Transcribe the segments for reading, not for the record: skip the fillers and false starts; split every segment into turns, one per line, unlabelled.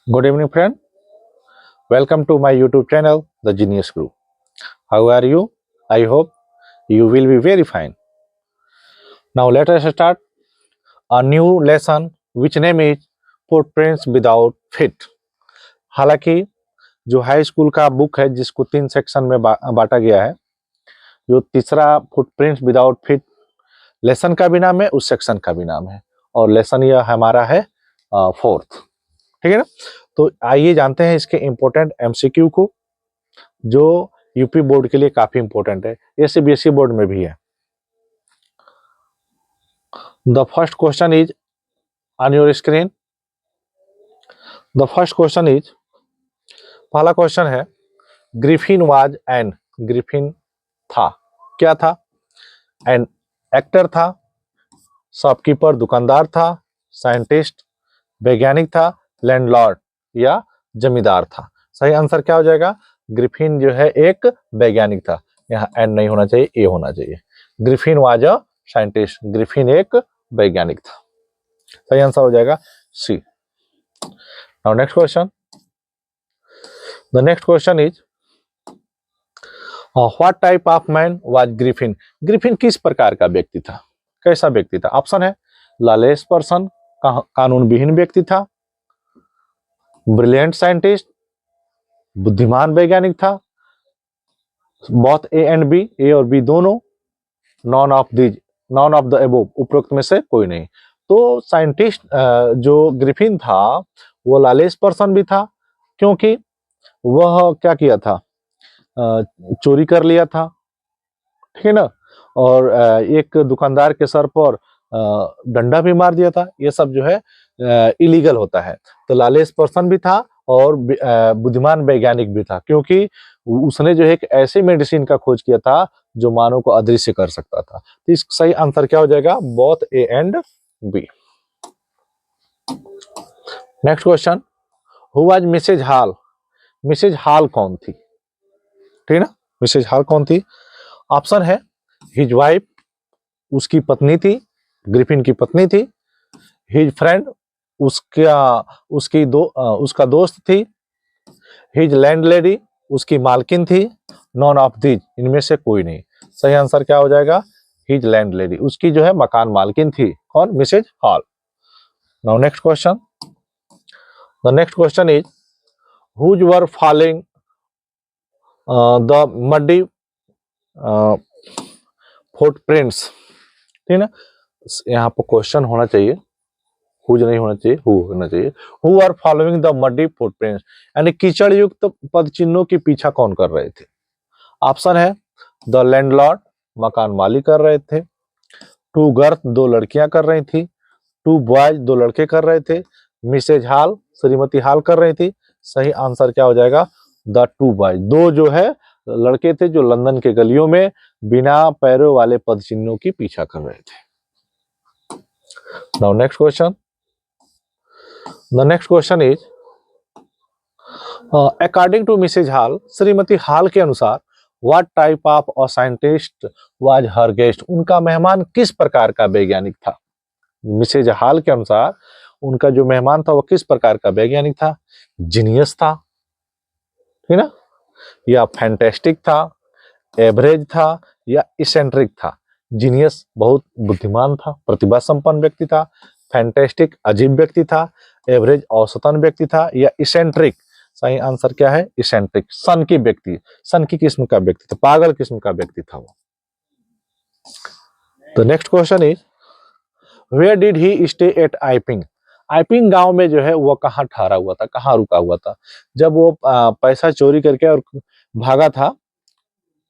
Good evening, friend. Welcome to my YouTube channel, The Genius Group. How are you? I hope you will be very fine. Now let us start a new lesson which name is Footprints Without Feet. हालांकि जो high school का book है जिसको 3 section में बांटा गया है, जो तीसरा फुटप्रिंट्स विदाउट फीट लेसन का भी नाम है, उस सेक्शन का भी नाम है और लेसन यह हमारा है फोर्थ। ठीक है ना। तो आइए जानते हैं इसके इम्पोर्टेंट एमसीक्यू को, जो यूपी बोर्ड के लिए काफी इंपॉर्टेंट है, ये सीबीएसई बोर्ड में भी है। The first question is on your screen. The first question is, पहला क्वेश्चन है, ग्रिफिन वाज एन, ग्रिफिन था, क्या था? एन एक्टर था, शॉपकीपर दुकानदार था, साइंटिस्ट वैज्ञानिक था, लैंडलॉर्ड या जमींदार था। सही आंसर क्या हो जाएगा? ग्रिफिन जो है एक वैज्ञानिक था, यहाँ एन नहीं होना चाहिए, ए होना चाहिए। Griffin was a scientist, Griffin एक वैज्ञानिक था। सही आंसर हो जाएगा C. Now next question. The next question is, what type of man was Griffin? Griffin किस प्रकार का व्यक्ति था, कैसा व्यक्ति था? ऑप्शन है, लॉलेस पर्सन, कानून विहीन व्यक्ति था, ब्रिलियंट साइंटिस्ट, बुद्धिमान वैज्ञानिक था, बोथ ए एंड बी, ए और बी दोनों, नॉन ऑफ द अबोव, उपरोक्त में से कोई नहीं। तो साइंटिस्ट जो ग्रिफिन था वो लॉलेस पर्सन भी था, क्योंकि वह क्या किया था, चोरी कर लिया था, ठीक है ना, और एक दुकानदार के सर पर डंडा भी मार दिया था। ये सब जो है इलीगल होता है। तो लॉलेस पर्सन भी था और बुद्धिमान वैज्ञानिक भी था, क्योंकि उसने जो है एक ऐसे मेडिसिन का खोज किया था जो मानव को अदृश्य कर सकता था। तो इस सही आंसर क्या हो जाएगा? Both A and B. Next question, who was Mrs Hall? Mrs Hall कौन थी? ठीक है ना, मिसेज हॉल कौन थी? ऑप्शन है, हिज वाइफ, उसकी पत्नी थी, ग्रिफिन की पत्नी थी, हिज फ्रेंड, उसका दोस्त थी, हिज लैंडलेडी, उसकी मालकिन थी, नॉन ऑफ दीज, इनमें से कोई नहीं। सही आंसर क्या हो जाएगा? हिज लैंडलेडी, उसकी जो है मकान मालकिन थी। कौन? Mrs Hall. Now next question. The next question is, whose were following the muddy footprints? ठीक है ना, यहाँ पर क्वेश्चन होना चाहिए, हुज नहीं होना चाहिए, हु होना चाहिए। Who are following the muddy footprints, यानी कीचड़ युक्त पद चिन्हों की पीछा कौन कर रहे थे? ऑप्शन है, द लैंडलॉर्ड, मकान मालिक कर रहे थे, टू गर्ल्स, दो लड़कियां कर रही थी, टू बॉयज, दो लड़के कर रहे थे, मिसेज हॉल, श्रीमती हॉल कर रही थी। सही आंसर क्या हो जाएगा? द टू बॉयज, दो जो है लड़के थे जो लंदन के गलियों में बिना पैरों वाले पद चिन्हों की पीछा कर रहे थे। Now next question. The next question is, according to Mrs Hall, श्रीमती हॉल के अनुसार, what type of a scientist was her guest? उनका मेहमान किस प्रकार का वैज्ञानिक था? मिसेज हॉल के अनुसार उनका जो मेहमान था वो किस प्रकार का वैज्ञानिक था? जीनियस था, ठीक ना, या फैंटास्टिक था, एवरेज था, या इसेंट्रिक था? जीनियस बहुत बुद्धिमान था, प्रतिभा संपन्न व्यक्ति था, फैंटास्टिक अजीब व्यक्ति था, एवरेज औसतन व्यक्ति था, या इसेंट्रिक? सही आंसर क्या है? इसेंट्रिक, सन की किस्म का व्यक्ति था, पागल किस्म का व्यक्ति था वो। The next question is, where did he stay at Iping? Iping गांव में जो है वो कहाँ ठहरा हुआ था, कहाँ रुका हुआ था? जब वो पैसा चोरी करके और भागा था,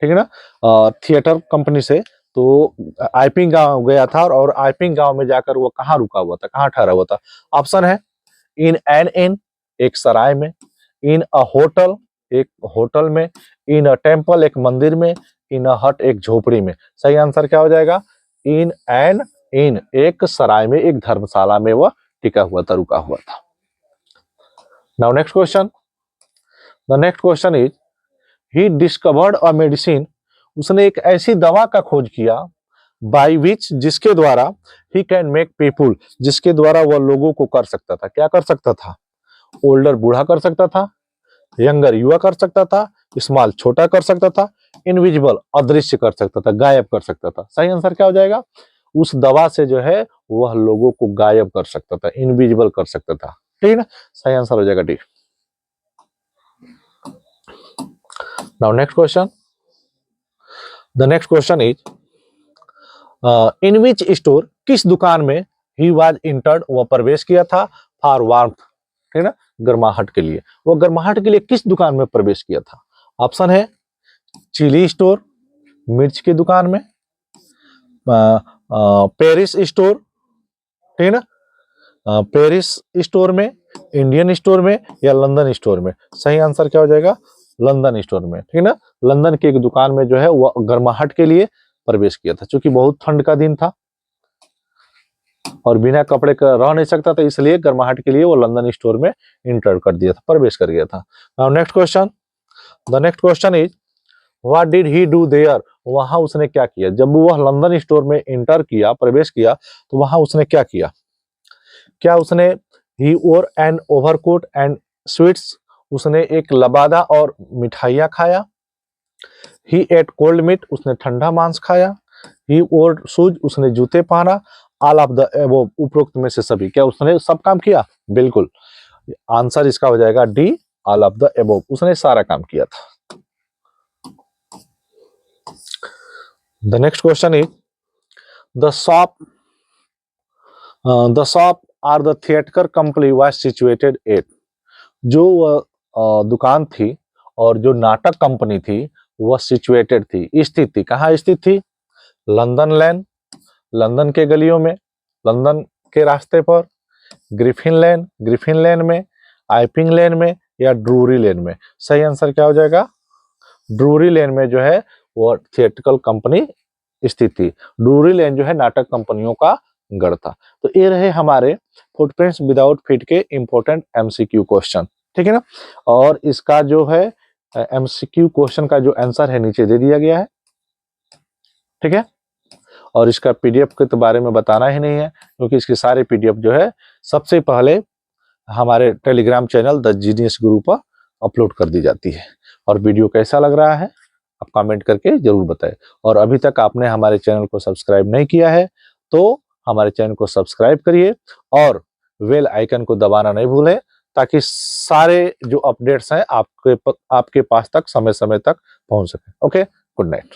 ठीक है ना, थिएटर कंपनी से, तो आइपिंग गांव गया था, और आइपिंग गांव में जाकर वो कहाँ रुका हुआ था, कहाँ ठहरा हुआ था? ऑप्शन है, इन एन इन, एक सराय में, इन अ होटल, एक होटल में, इन अ टेम्पल, एक मंदिर में, इन अ हट, एक झोपड़ी में। सही आंसर क्या हो जाएगा? इन एन इन, एक सराय में, एक धर्मशाला में वह टिका हुआ था, रुका हुआ था। Now next question. The next question is, he discovered a medicine, उसने एक ऐसी दवा का खोज किया, बाय विच, जिसके द्वारा, ही कैन मेक पीपुल, जिसके द्वारा वह लोगों को कर सकता था, क्या कर सकता था? ओल्डर बूढ़ा कर सकता था, यंगर युवा कर सकता था, स्मॉल छोटा कर सकता था, इनविजिबल अदृश्य कर सकता था, गायब कर सकता था। सही आंसर क्या हो जाएगा? उस दवा से जो है वह लोगों को गायब कर सकता था, इनविजिबल कर सकता था। ठीक है ना? सही आंसर हो जाएगा D. Now next question, the next question is in which store, किस दुकान में ही वाज इंटर्ड, वह प्रवेश किया था, फॉर वार्मथ, ठीक है ना, गर्माहट के लिए। वो गर्माहट के लिए किस दुकान में प्रवेश किया था? ऑप्शन है चिली स्टोर, मिर्च की दुकान में, पेरिस स्टोर, ठीक है ना, पेरिस स्टोर में, इंडियन स्टोर में, या लंदन स्टोर में। सही आंसर क्या हो जाएगा? लंदन स्टोर में। ठीक है ना, लंदन की एक दुकान में जो है वो गर्माहट के लिए प्रवेश किया था, क्योंकि बहुत ठंड का दिन था और बिना कपड़े का रह नहीं सकता था, इसलिए गर्माहट के लिए वो लंदन स्टोर में इंटर कर दिया था, प्रवेश कर गया था। Now next question, the next question is what did he do their, वहां उसने क्या किया? जब वह लंदन स्टोर में इंटर किया, प्रवेश किया, तो वहां उसने क्या किया? क्या उसने ही ओर एन ओवरकोट एंड स्वीट्स, उसने एक लबादा और मिठाइयाँ खाया। ही एट कोल्ड मीट, उसने ठंडा मांस खाया। ही ओर शूज, उसने जूते पहना। ऑल ऑफ द एबोव, उपरोक्त में से सभी। क्या उसने सब काम किया? बिल्कुल, आंसर इसका हो जाएगा D, all of the above, उसने सारा काम किया था। The next question is the shop or the theatre company was situated at, जो दुकान थी और जो नाटक कंपनी थी वह सिचुएटेड थी, स्थित थी। कहाँ स्थित थी? लंदन लेन, लंदन के गलियों में, लंदन के रास्ते पर, ग्रिफिन लेन में, आइपिंग लेन में, या ड्रूरी लेन में। सही आंसर क्या हो जाएगा? ड्रूरी लेन में जो है वो थिएट्रिकल कंपनी स्थित थी। ड्रूरी लेन जो है नाटक कंपनियों का गढ़ था। तो ये रहे हमारे फुटप्रिंट्स विदाउट फीट के इंपॉर्टेंट एमसीक्यू क्वेश्चन। ठीक है ना, और इसका जो है एमसीक्यू क्वेश्चन का जो आंसर है नीचे दे दिया गया है। ठीक है, और इसका पीडीएफ के तो बारे में बताना ही नहीं है, क्योंकि इसकी सारे पीडीएफ जो है सबसे पहले हमारे टेलीग्राम चैनल द जीनियस गुरु पर अपलोड कर दी जाती है। और वीडियो कैसा लग रहा है आप कमेंट करके जरूर बताएं। और अभी तक आपने हमारे चैनल को सब्सक्राइब नहीं किया है तो हमारे चैनल को सब्सक्राइब करिए और बेल आइकन को दबाना नहीं भूलें, ताकि सारे जो अपडेट्स हैं आपके पास तक समय समय तक पहुंच सके। Okay, good night.